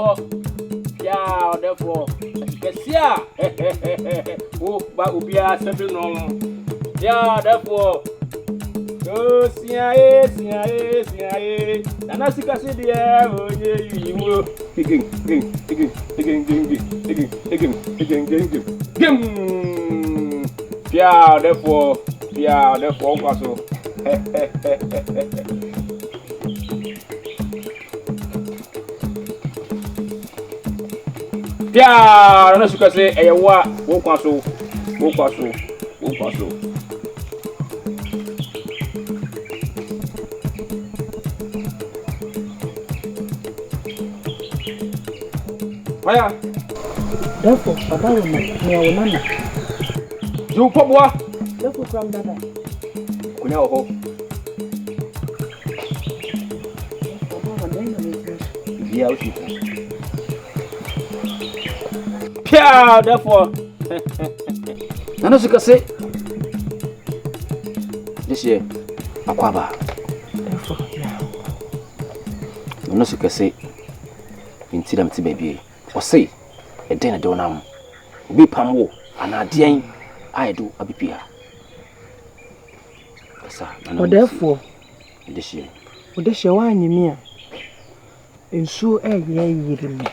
therefore. Yeah, therefore. Kesia. Oh, ba ubia sebi no. Yeah, therefore. Oh, siae. Nana sika se dia onye yiwo. Again. Yeah, therefore. Kwaso. Yeah, nana sika se eyewa wo kwaso. Aya. Therefore, Papa will not. You pop what? Therefore, from that. Kunya ho. Yeah, okay. Yeah, therefore. Nana sika se. This year, akwaba. Therefore, yeah. Nana sika se. Intida mti baby. Ose e den de onam. Obi pamwo anadean aido abipia. Asa nana. Therefore, this year. Odehye wa anyimi a. Ensuo eye yirimi.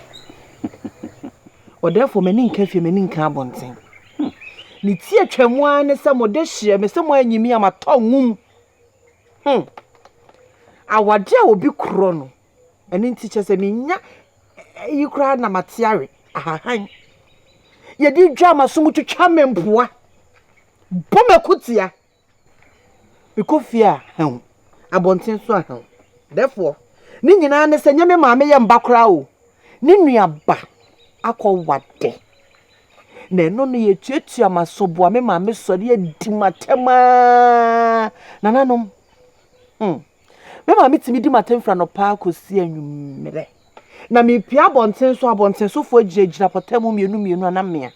Therefore, meni nka abonten. Ni tie twemu ane se modehye me se mo anyimi a matongum. Awade a obi kro no. Eni nti chese menya yikra na matiare ahahan. Ye di dwa masomu twetwa mempoa. Bomekutia. Bikofia han. Abonten so ahan. Therefore, ni nyina ne se nyame maame ye mbakra o. Ni nuaba akọwade. Na eno no ye tuatua masoboa me maame sori adi matema. Nananom. Me maame timi di matemfra no pa akosi anwumere. Na me pia abonten so fo agyiragyira potamu mienu anamea.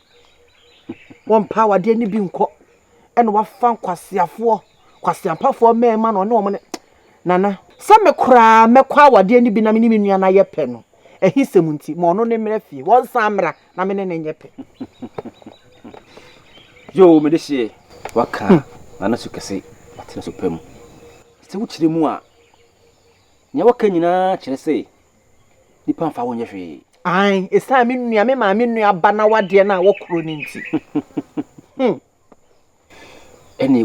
Won pa wade ni bi nko. Eno wafa kwasiampafo mema no ne wo nana sa me kura mekwa wade ni bi na me ni menua na yepe no. Ehisemunti mo no ne mrefie won samra na me ne nyepe. Yo me dehye waka nana sukese atena so pam. Se wo kire mu a nya waka nyina kire se nipa mfa wonye hwe. Ai esa me nua me ma me nua ba na wade na wokro ni nti. Ene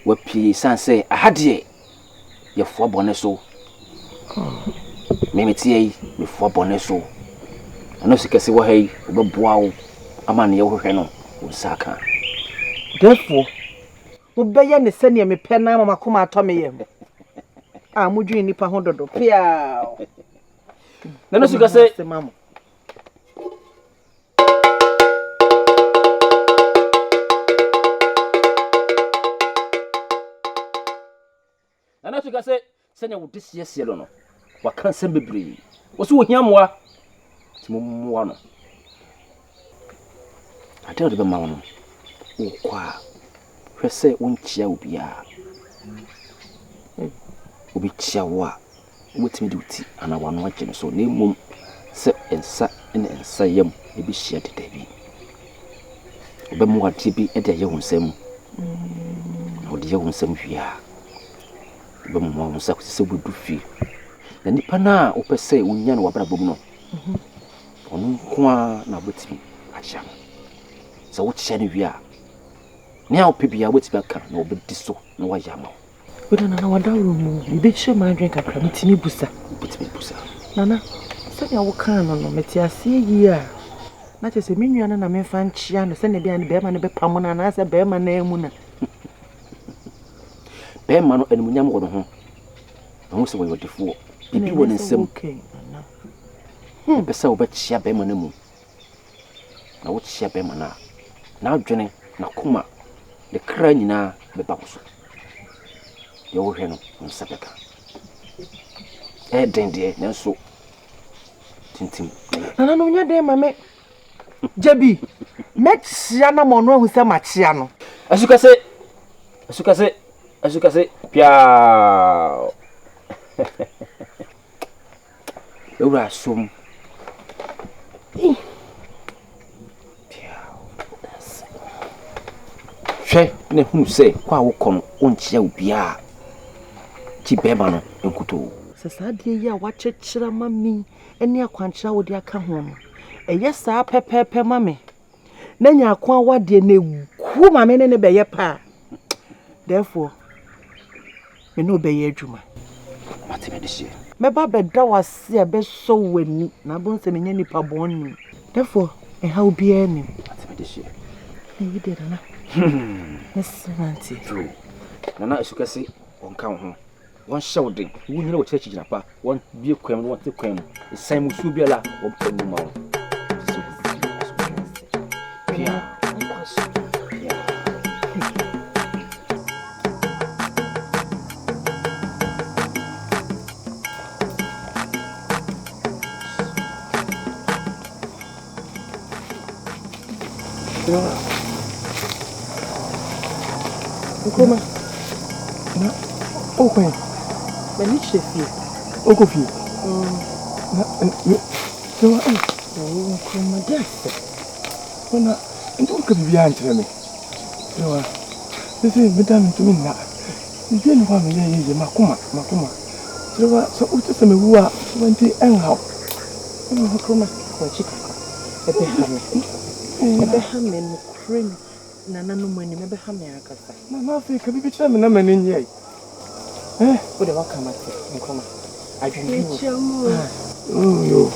wapie sanse ahade ye fo bone so. Memetie me fo bone so. Ano sikase wo hai obeboa wo amane ye hwehwe no wo saka. Therefore, wo beye ne sane me pe na mama koma atome yem. Mudwi nipa ho dodo pia. Nano sikase mama. Nano sikase senya wo disiese lo no. Waka nsem bebre. Wo so wo hiamoa. Timumwa no. Ate de be ma no. Wo kwa. Hwese wonchia obia. Obi chia wo a wotimi de uti ana wano agye so na emom se ensa ene ensa yam e bi hia de dabi. Obemu wate bi e de ye hunsam. O de ye hunsam hwia. Obemu mo hunsa ko se bu Dufie. Na nipa na opese wonya na wabra bom no. Onu kwa na botimi acha. So wo chia ne hwia. Ne a opebia wotimi aka na obedi so na wa yama. Weda nana wadawo mu ibeche ma drink akra mitimi busa. Nana se ya wo kan no meti ase yi a na chese menua na me fa nchia no se ne bia ne be ma ne be pam na na se be ma na emu na. Be ma no animunyam go no ho. Ahu se wo yodefo. Bibi wo nsem. Pesa wo be chia be ma na mu. Na wo chia be ma na. Na adwene na kuma de kra nyina be ba so. Yo hwe no nsabeka dende nenso tintim nana no nya den mame jabi mechia na mono ahu se machia no asukase pia ewura som hwɛ ne hu sɛ kwa wo kɔ no onkyia obia ti beba no enkuto sasa de yi a wakyekira mami ene akwankyira wo de aka ho no eye saa pepepe mami na nya akwa wade na ku mami ne beye pa therefore me no beye adwuma mate me de hye me ba beda wase be so wani na bon se me nya nipa bonni therefore ha obi ani mate me de hye yi de na Nessanti. True. Nana esukasi onka ho. Won hyew den. Wo nyina wo kyerɛkyi gyina pa. Won bie kwam no won te kwam. Esan musu bi ala wo pɛnu ma wo. Pia. Comment? Non. Oh quoi? Mais ni chef. Oh coffee. Tu vois? Oh comment dire? On a donc que bien entre nous. Tu vois? C'est mesdames tout mina. Ni bien voir me yeye makuma. Tu vois? So utu se me wa 20 anyhow. Comment? Quoi chika? Ebe hame no cream. Nana no mani mebe ha me akasa. Mama fe ka bibi tira me na mani nyai. Wo de waka mate nkoma. Adwendwe. Oh yo.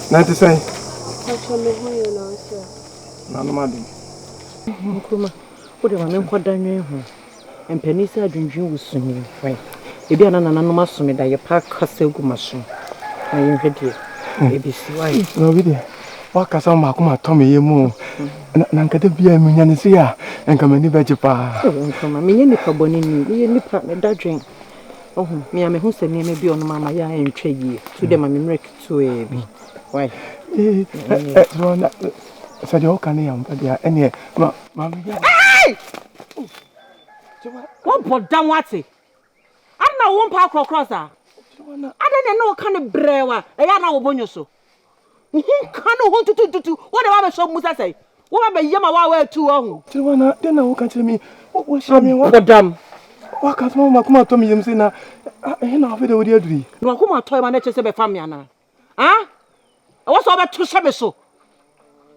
Na te sai. Acha me ho yo na so. Na no ma dem. Nkoma. Wo de ma me nkoda nwen ho. Empani se adwendwe wo sumi fai. Ebi ana nana no masome da ye pa kasa gu maso. Na ye hwede. Ebi si wai. No bi de. Waka sa ma kuma to me ye mu. Na nkata bia me nyane se ya enka mani ba jipa. Nkoma me nye nipa boni ni. Me nipa me dadwen. Oh, me a me hu se me bi ono mama ya entwa yi. To dem me mrek to e bi. Why? So na so de o kan ya mpa dia ene ma me ya. Hey! What bodam wate? Ana wo mpa cross ah. Ada ne no kan brewa. E ya na wo bonyo so. Kan ho tutu. What dey wa be so musa say? Wo ba be yema wa tu ohun. Tiwana de na wo kan tire mi. Wo sha mi wa. Bodam. Waka so ma kuma to mi yem se na na afi de wo di aduri. No kuma to ma na chese be fam ya na. Ah? Wo so be to hye me so.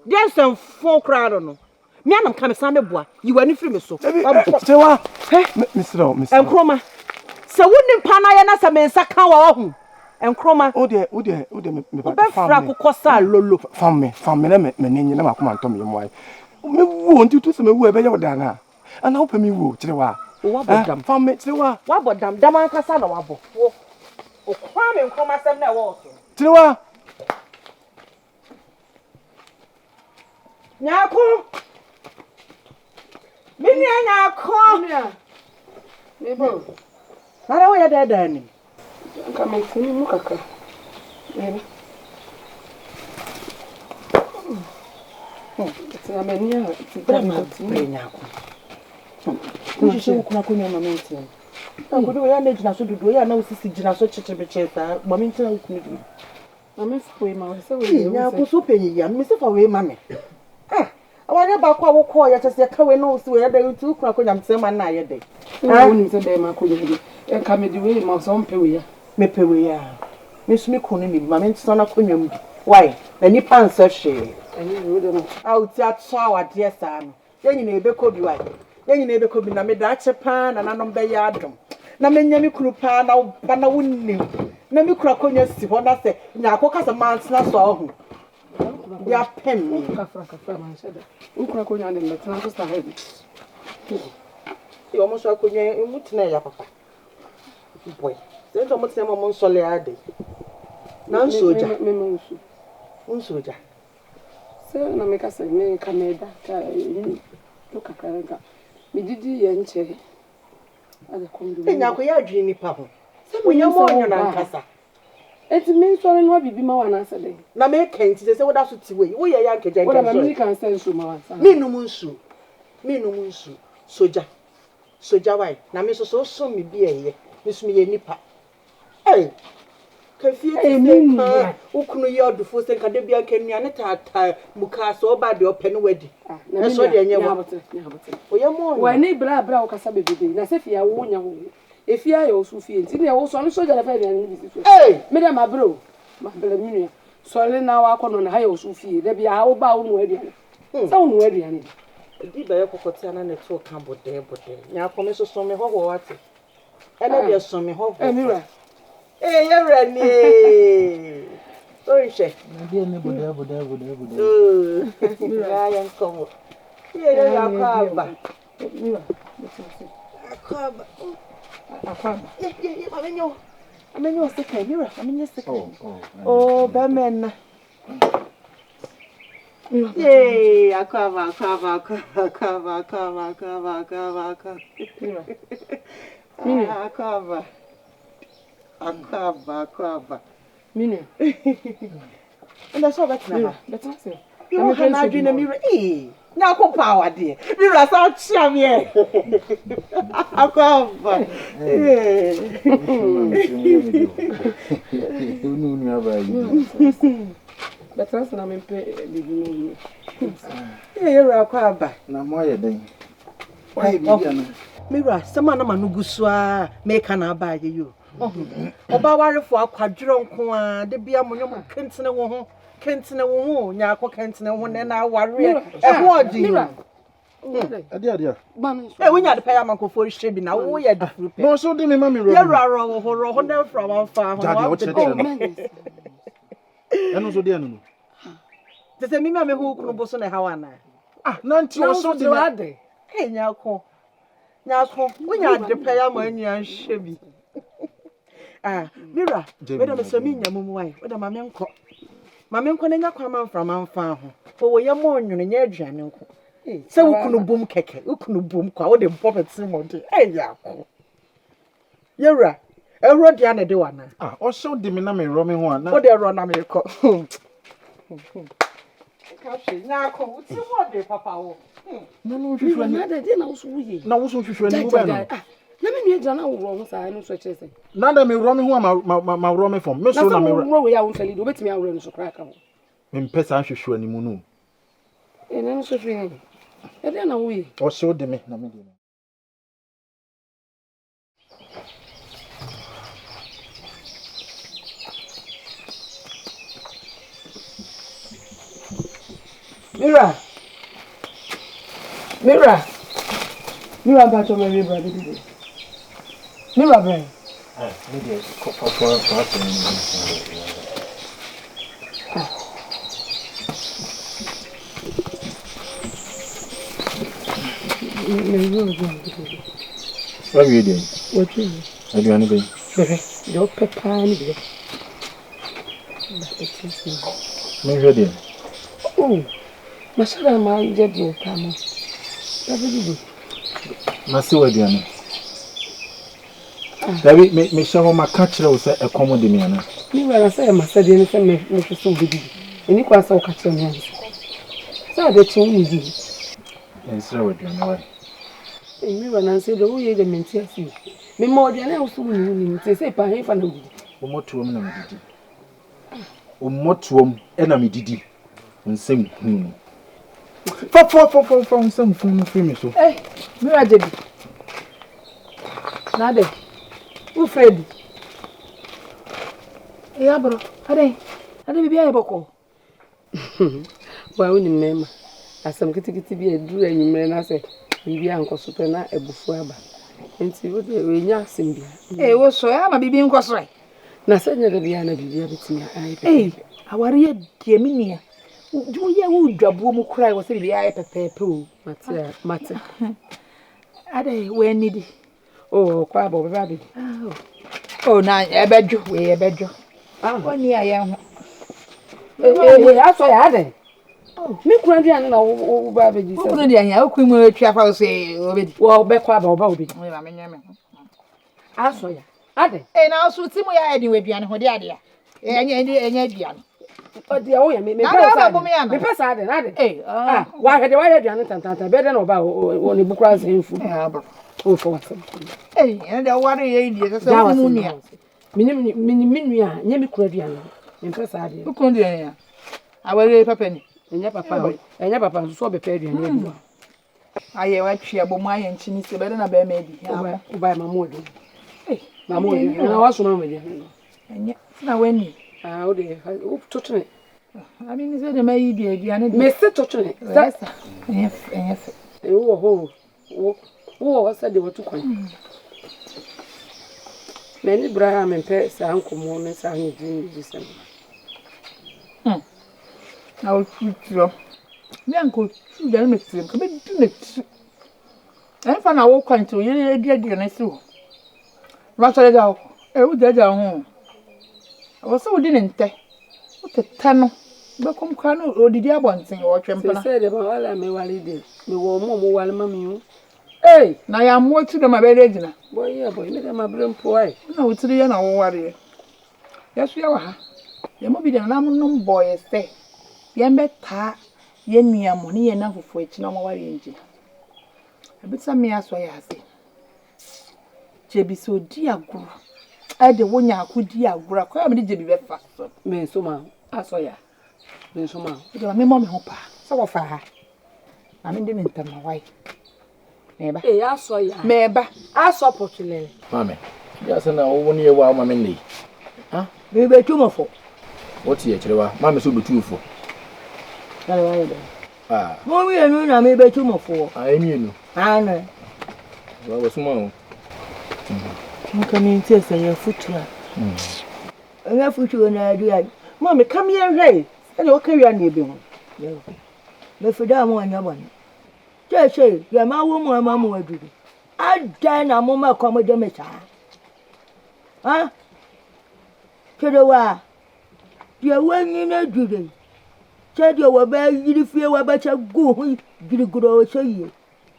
Dey sem fo crowd no. Me anam kan me san me boa. Yi wani free me so. Sewa. Mr. Enkroma. Se woni pa na ye na se me nsa kan wa ohun. Enkroma. O de me ba fra kokosa lolo. Fam me na me nyi na ma kuma to mi yem wai. Me wo nti to se me wo e be ye woda na. Ana wo pa mi wo kire wa. Wa bodam. Fam me kire wa. Wa bodam dam an kasa na wa bo. Wo. O kwa me enkroma sem na wo so. Kire wa. Nyako. Mini nyako. Mebo. Nara wo ya dada ni. Nka me funi mu kaka. Ebe. Ti amenia, ti Brama nyako. Kushi kuna kunya mama nti. Ngodo ya na gina so dudu ya na osisi gina so chichibeche ta. Mama nti na kunu du. Mama foi ma we se we. Nyako so penyi ya. Me se fa we mama. Awanya ba kwa wo ko ya chese ka we no si we ya da tu kuna kunya mtema na ye de. Wo ni se de ma ko ye. Enka me di we ma so mpe we ya. Me pe we ya. Me su me kunu ni mama nti na kunya mu. Why? Na nipa nsa hwe. Ani we de no. Auti atso awade sa no. Yenyi na ebeko bi why? Yenyi na ebeko bi na me da chepa na nanom be ya adom. Na menya me kuru pa na ba na wonnim. Na me kura konya si ho na se nyako kasa mansena so ahu. Ya pem me. Kafra man sheda. Ukura ko nyande metna so sa heavy. Yo mo so akonya mutina ya papa. Boy. Se to mutina mo nsole ade. Na nsoja. Me nsu. Nsoja. Se na me kasa me kameda ka to kakaranga. Me didi ye nche. Ada kondu. Nyako ya adwini nipa ho. Se mo nyamo onyo na nkasa. Eti me nsore no bibi ma wana asade. Na me kenti se woda so ti we. Wo ye ya nkeja nkeja. Woda ma me kan say nsu ma wansa. Me num nsu. Soja why? Na me so mi bi eye. Me so me ye nipa. Hey. Kafie te ukunu ye odufo se nkade bia nkania ne tata muka so ba de open wedi na so de enye wo oyemo wa ni bra wo kasa bebebe na se fia wo nya wo efia ya osu fie nti na wo so no so jara fa bia ni bi so me de ma bro ma bele minu so le na wa kono na ha ya osu fie de bia wo ba wo no aduane sa wo no aduane di ba ye kokotia na to kan bode nya akome so so me ho wo wate ene de so me ho mira ye rani orishe na dia ne bode mira ya nkomo ye le akaba mira akaba ye amenyo seka mira amenyo seka oh bamena Yay, akaba. Akaba. Minu. And that's all that's now. That's it. You can imagine a mirror. Now, come power, dear. Mirror, so charm here. Akaba. But that's not me pay. You're akaba. Na moye den. Why be Mirror, someone manuguswa make an abaye you. Oba ware fo akwadwero nko a de bia monyo kentene wo ho nya akọ kentene ho na ware e ho odi adia wonya de paya mankofo hye bi na wo ye de frupe no so de me ma me ro ye ro ho na from amfa ho eno so de anu te se mi ma me hu kunu bo so na hawa na na nti o so de ade nya akọ wonya de paya ma anu hye bi Mira, whether Miss Minya Mumway, whether my menko. My menko nya kwama from amfa ho. For we are more nya aduane nko. Se wo kunu bum keke, wo kunu bum kwa wo de puppet simode. Yakọ. Yera, ero dia na de wana. O so de me na me ro me ho na. Wo de ro na me ko. Ka hwe nya akọ, wo ti wo de papa wo. Na no hwehwe Na de na wo so wo ye. Na wo so hwehwe ni wo ba no. Na me nua na wo ro ho sa no so chese. Na da me ro me ho ma ro me fom. Me so na me ro we ya wo fali do betimi awro no so kra ka ho. Me mpesa hwehwe ni mu no. Na no so hwe. E de na wo ye. O so de me na me de. Mira ba to me brother bibi. Mira brain. Me de ko for What are you doing? What you? Are you anything? Do pepper ni bi. Me ready. Oh. Masala ma je di ka mo. Dabi. Masi wadiana. Dabi me shawo makachira wo se ekomo de me ana. Ni wala say masade ni se me so bibi. Eni kwa sa o ka kire me ana. Sa de chin ni bi. Ensira wadiana wa. Mi wala say do ye de menti afi. Me mo de na so ni se pa he fa na bi. O motuom na medidi. O motuom e na medidi. Nsem hunu. Fa nsem funu fi me so. Mi wa jebi. Na de. U Fred. Ya bro. Ade bibi ayi boko. Wa woni mema. Asam kitikiti bi eduru anyimre na se bibi ankoso pe na ebufu aba. Enti wo de we nya asem bia. Wo so ya ma bibi nkoso. Na se nya de bia na bibi abetimi ayi pe. Aware ye de minia. Do ye wo dwabuo mu krai wo se bibi ayi pepepe o. Mate. Ade we nidi. Oh, kwa bo be baby. Oh na ebejo we ebejo. Oni aye ho. Aso ya ade. Me kura dia na wo ba be ji se. Kura dia ya okun mu atwa fa se obedi. Wo be kwa ba obi. Me ba menye me. Aso ya. Ade. Na aso ti mu ya ade we biane ho de ade ya. Enye biane. Odi awo ya me pesa ade na ade. Wa hede biane tantanta be de na oba wo ni bukura se nfu. O for what? And the water ye se mu nia. Minimia, Yemi Credian, in Passadi. Who couldn't hear? I will lay Papeni. And your papa, so be paid in. I hear what she about my and she needs to better than maybe. By my mother. My mother, and I was wrong with you. And yet, now when you. How they touch it. I mean, is it a may be a Janet? Mr. Touching it. Yes. Oh, said they were too kind. Many Braham and Pets are uncle moments are in December. I will treat you. Me uncle, you don't make them come in to next. I found a walk into you, dear next. Rather go. Oh, dead home. I was so didn't take. What a tunnel. But come canoe or did you want thing or tremble? I said about all I may well did. Me were more while mammy. Hey, now I am watching my bed. Boy, yeah, boy, make my brain poor. No, it's the end of worry. Yes, you are. You must be the number boy, say. Yambeta, yen me a money enough for it, no more worry. A bit some me as I say. Jebby so dear girl. I the one ya could dear girl. Come and be fast. Me so ma, I saw ya. Me so ma. You are my mom, hopa. So far. I mean, didn't tell my wife. Neba. Eh, I saw ya. Meba. I saw Portugal. Mammy, just an old 1 year while my men. Huh? Maybe 2 more for. What's here, Chilewa? Mammy should be 2 for. Ah, Mommy and I maybe 2 more for. I mean, I know. well, was small. You come in here and your foot. And your foot and I do. Mammy, come here, Ray. And you'll carry on your bill. But for that one, your one. Just say, you're my woman, my mamma will do. I dine a moment come with them. Huh? To the wa. You're one in a duty. Said you were very you feel about your go. Get a good old say.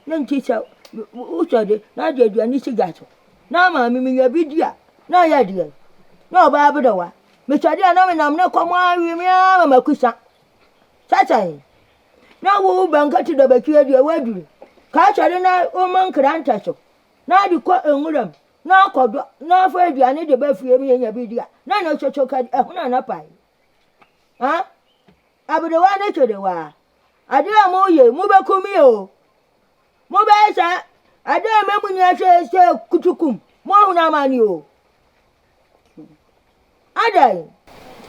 Then teacher, who said it? Not yet, you need to get it. Now, mammy, you're big dear. No, yeah, dear. No, Barbara. Mr. Dear, no, I'm not come on with me. I'm a cushion. Saturday. Now, we'll bank to the bacteria. Where do you? Catch a dinner, woman can't touch you. Now you call a woman. Now, called no afraid you need the bed for me and your video. None of your chocolate, a pie. Huh? I be the one that you are. I dare more you, move a cumio. Mobile, sir. I dare remember you say, Kutukum, more than you. I die.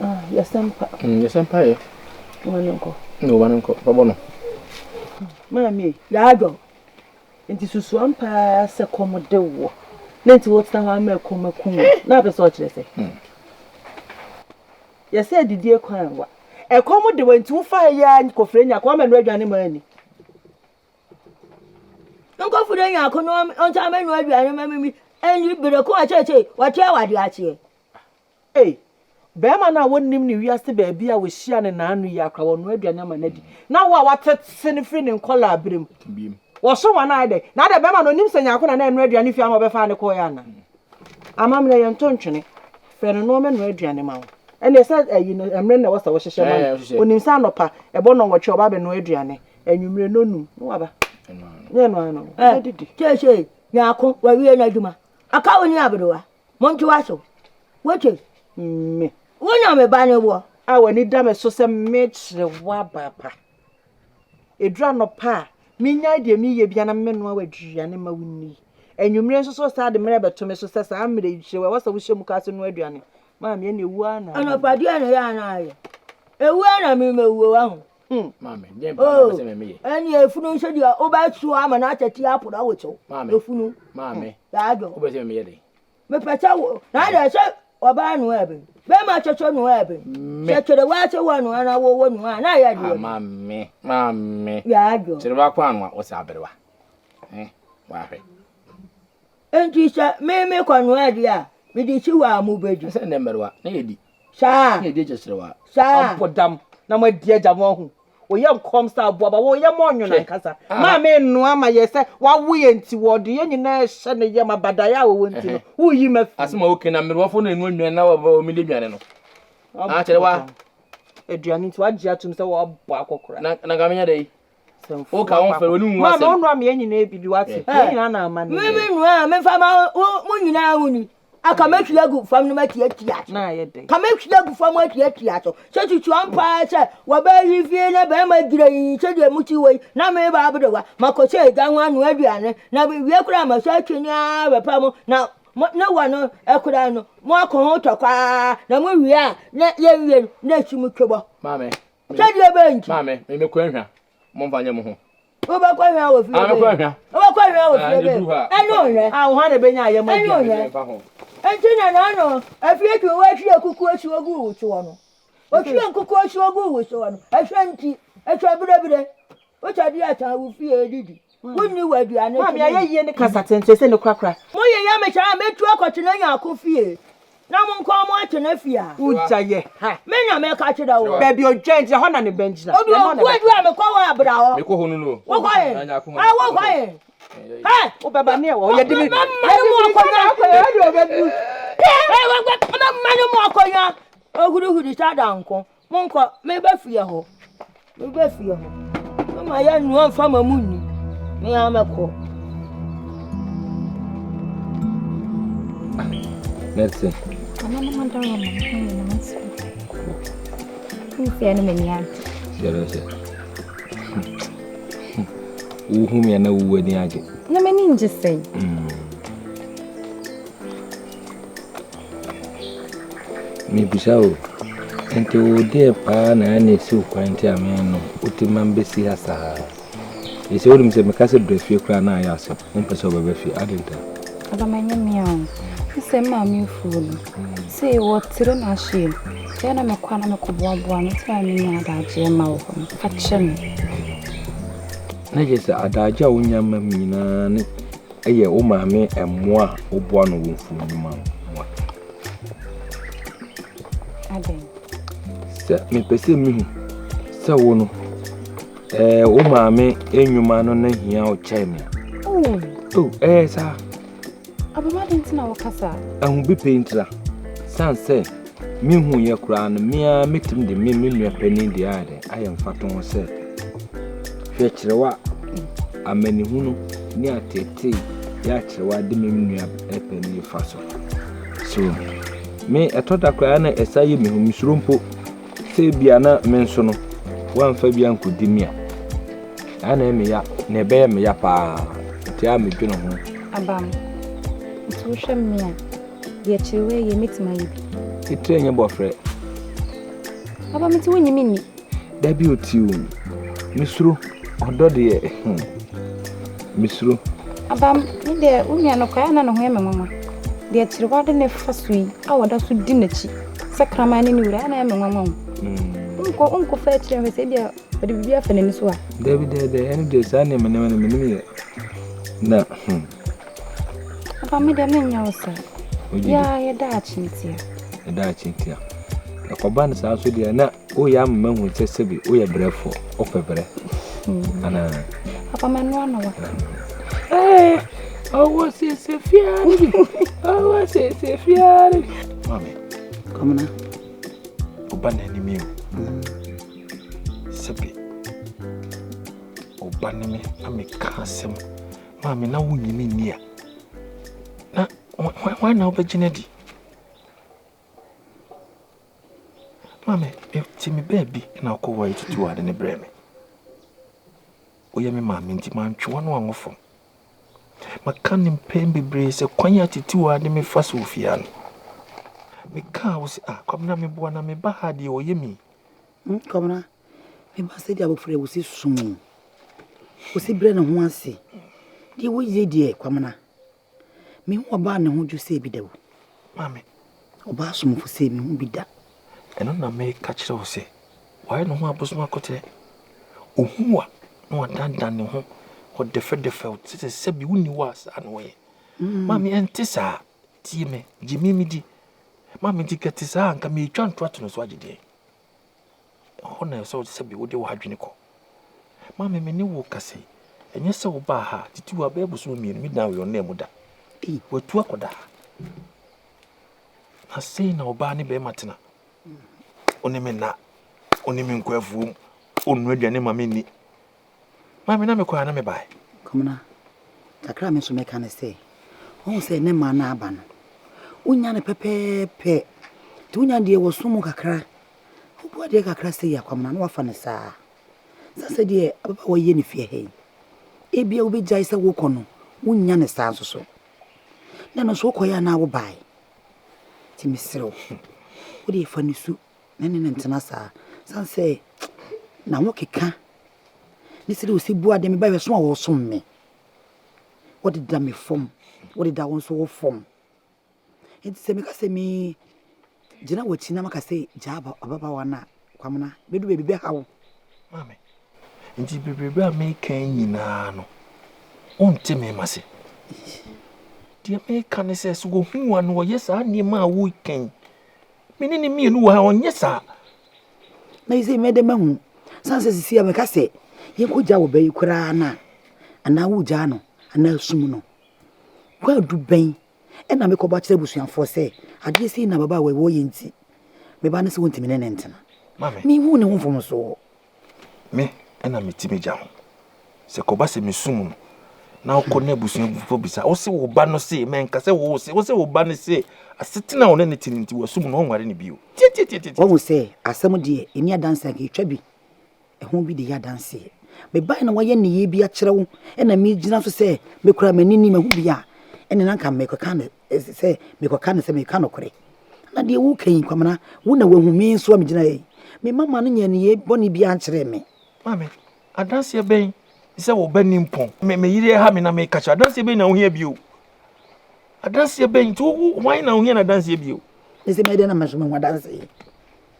Ah, yes, Empire. One uncle. No one uncle, Babono. Mammy, Yago. It is one pass a commodore. Let's what's the harm of Comacoon. Not a sort of say. Yes, said the dear Quan. A commodore went too far and Cofrenia, come and read any. Don't go for any economy on time and read your enemy, and you better call a church, what you are, dear. Hey. Bema na won nim ni wiase ba bia we hia ne na anu yakra won adua na manadi na wa watete ne free ne nkola abrem biem wo so wa na ade na ade bema no nim sanya ko na anu adua ne fia ma obefa ne ko ya na amamre ye ntontwene fe no me no adua ne ma wo ene se ayi no emre na wasa wo hyehye ma onim sa anopa ebo no woche oba be no adua ne anwumre no num no waba ne no didi cheche nyako wa wie na aduma aka woni abrewa montu waso woche me wona me ba ne wo a wani da me so se mechre wa baba edura no pa minya de mi ye bia na me no awadua ne ma wuni enwumre so sa de mere beto me so se sa amre hye wa wasa wo hye mu ka se no aduane ma me ne wu ana ana pa de na ya na aye ewu ana me me wu wa ho mama dem pa se me ye ani efunu hye dia oba tu ama na atati aporo awocho efunu mama ya do oba se me ye de me pata wo na da se oba nu ebe be ma chocho nu ebe chechere wa che wa nu ana wo nu ana ya di mama ya do chere ba kwa anu o se aberewa wa hwe enti se me kwa nu ade a me di chi wa mu bedu se ne merwa na ye di sa ye di chere wa sa apodam na ma di aja mo hu wo ye nkom sa abo ba wo ye mo nyu na nkasa ma me nu ama ye se wa wo ye nti wo de ye nyina hye ne ye mabadaya wo nti no wo yi ma asema oke na merwa fo na enu nwan na wa mi de dwane no a chere wa eduane nti wa gia tum se wo bo akokora na ga menya de o ka won fe woni nwu asem ma no am ye nyina ebi wate ye nyina na ama ne me nu a me fa ma mu nyina hu ni akamekiyagu fam no matiatia na yede kamekiyagu fam matiatia so tutu ampa se wo ba yi fie na ba ma gira yi se de muti wei na me ba abdowa makoche ga nwa anu aduane na wie kura ma sa twini a ba pa mo na wano ekura no mo akọ tokwa na mo wie a na ye wie na chimu twebo mame se de ba nti mame me ko ahwa mo mfa nye mo ho o ba kwa hwa wo fie me ko ahwa o ba kwa hwa wo fie eno re wo ha na benya ye ma eno re entina na no afie tu wa hwie kuku asu ogu wo so no o hwie kuku asu ogu wo so no ahwe nti atwa bire o cha di ata wo fie didi wonni waduane ma me aye ne kasa tente se ne kwakra mo ye ya me cha metu akotena nya akofie na mo nko mo atena fie a uja ye ha me nya me ka chira wo ba bi ojenje ho na ne benjina obi o ku adu me kwa wa abra ho me ko ho no wo kwa ye wo kwa ye ha o baba ne wo ye de mi mo akonya akonya adu obedu wo manu mo akonya oguruhuru sa danko mo nko me ba fie ho ma ya nu amfa mamunni me amako Merci. Mama mandawa mama na masi. Dufie na menya. Seriously. Uhum ya na uwani age. Na meni nje sei. Mi bisao. Ente ode pa na na si ukwanti ameno. Utima mbesi hasa. Ese wodi mse mekase brefie kra na aya asem. Mpese obebefie adenta. Aba manya miao. Se mama fulo. Se wotire na hye. Te na mekwa na mekoboaboa no te amenya adaje ma wo. Fachem. Na jese adaje wonya mamina ne eye wo maame emmoa oboa no wo mfunuma. Ade. Se me pese mi se wo no wo maame enwuma no na hia o chaim. Sa Abama dentina wakasa. Ahu bi paintra. Sanse mi hu ye kura no mia metim de me nua pani de ade ayem faton se. Hwe kirewa amani hunu ni atete ya kirewa de me nua pani faso. So me etoda kura na esaye me hu misrompo se bia na me nso no wanfa bia nkudimia. Ana eme ya na ebe me ya pa ti a me dwene ho. Abam. Social media. Ye chiwe ye mitima yibi. Itrenye bofre. Aba miti wonyi mini. Da bi otiu. Misru odo de misru. Aba ni de unya no kwa na no ho ememwa. De chirewa de ne fasui awoda so di nachi. Sakrama ni wura na ememwa. Unko fa chire se bia odi bibia fa nani so a. David any day sa ne menemi na Aba me de menya osa. Ya ye da chintia. Da chintia. Akoban sa so de na o ya mma hu sesebi o ya brefo o pebre. Ana Aba manwa na wa. Oh was se fiari. Oh was se fiari. Mami. Come na. Oban ni mi. Sebi. Oban ni ami kasem. Mami na wunyi ni nia. Na why now Benedi? Mami, if me baby na ko wa itu tuwa de ne breme. Oye me mami nti man twa no anwofo. Maka nim pembe bre se kwanya tituwa de me fa sofia no. Me ka wo se kom na me boa na me ba ha de oye mi. Kom na. Me ba se dia bo frɛ wo se sum. Wo se bre na ho ase. Die wo ye die kom na. Me ho ba na ho ju se bi da wo. Mami, oba so mo fo se me ho bi da. Eno na me ka kire wo se. Why no ho aboso akote? Ohuwa no dandan ne ho. O defe o tete se bi woni was an we. Mami entisa tie me jimi di. Mami dikati sa anka me twa ntoato no so agide. Ho na so se bi wo de wo hadwene ko. Mami me ni wo kase. Enye se wo ba ha titi wo ba buso mi mi dan we na mu da. Watu akoda. Na sei na oba ni be matena. Onime na onime nkwafuom. Onu aduane mami ni. Mami na me kwa na me bai. Come na. Takra me so me kan say. Won say ne ma na aba no. Unya ne pepepe. Tu unya ndiye wosumu kakra. Ubu ade kakra se yakwamna no wafa ne saa. Sasa de ababa woye ne fie he. Ebia ubegya se wo kono. Unya ne saa so. Na no so koya na wo bai. Ti misiro. Wo de fa ne su. Na ne ntena saa. Sanse na wo keka. Ni sire osi bu ade me ba we so a wo som me. Wo de da me fom. Wo de da won so wo fom. Enti se me ka se me jina wo china maka se jaba ababa wana kwamna bedu bebe hawo. Mame. Nti bebe a me kan nyina no. Onte me mase. Dia me kan se so go hu anu wo yesa ni ma wo kan. Mini ni mi enu wa onye sa. Na ise me de mahu. Sanse sisi ya me ka se ye ko ja wo bayi kura na. Ana wo ja no, ana sum no. Kwa du ben. E na me ko ba kire busuanfo se ade se na baba we wo yenti. Me ba na se wonti me ne ntena. Mame. Mi hu ne hu fom so. Me ena me ti me ja ho. Se ko ba se me sum no. Na ko na busuanfo bisa. O se wo ba no se men ka se wo ba no se asetina wo ne tinti wo sum no onware ne bio. Ti. Wo se asem de eni adansa ke twa bi. E ho bi de ya danse. Me ba na wo ye ne ye bi a kire wo. E na me gina so se me kura manini me hu bi a. Ene na nka me ko kan se me ko kan se me kan okore. Na de wo kan kwamna wo na wahu me so me gina ye. Me mama no nya ne ye boni bi a kire me. Mame, adanse ben se wo ba nimpon. Me yire ha me na me kacha adanse ben na wo hia bio. Adanse ben to why na wo hia na adanse bio. Ese me de na maso me ho adanse.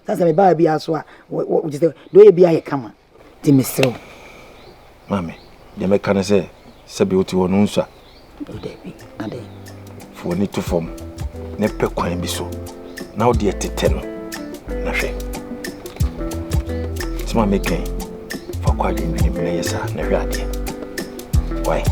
Sasa me ba bi aso a wo jise do ye bi a ye kama. Ti misro. Mame, de me kan se bi oti wonu nso. Ade. For ni to form. Ne pe kwan bi so. Na wo de tete no. Na hwe. Sima me kan. For kwa de ni me yesa na hwe ade. Why?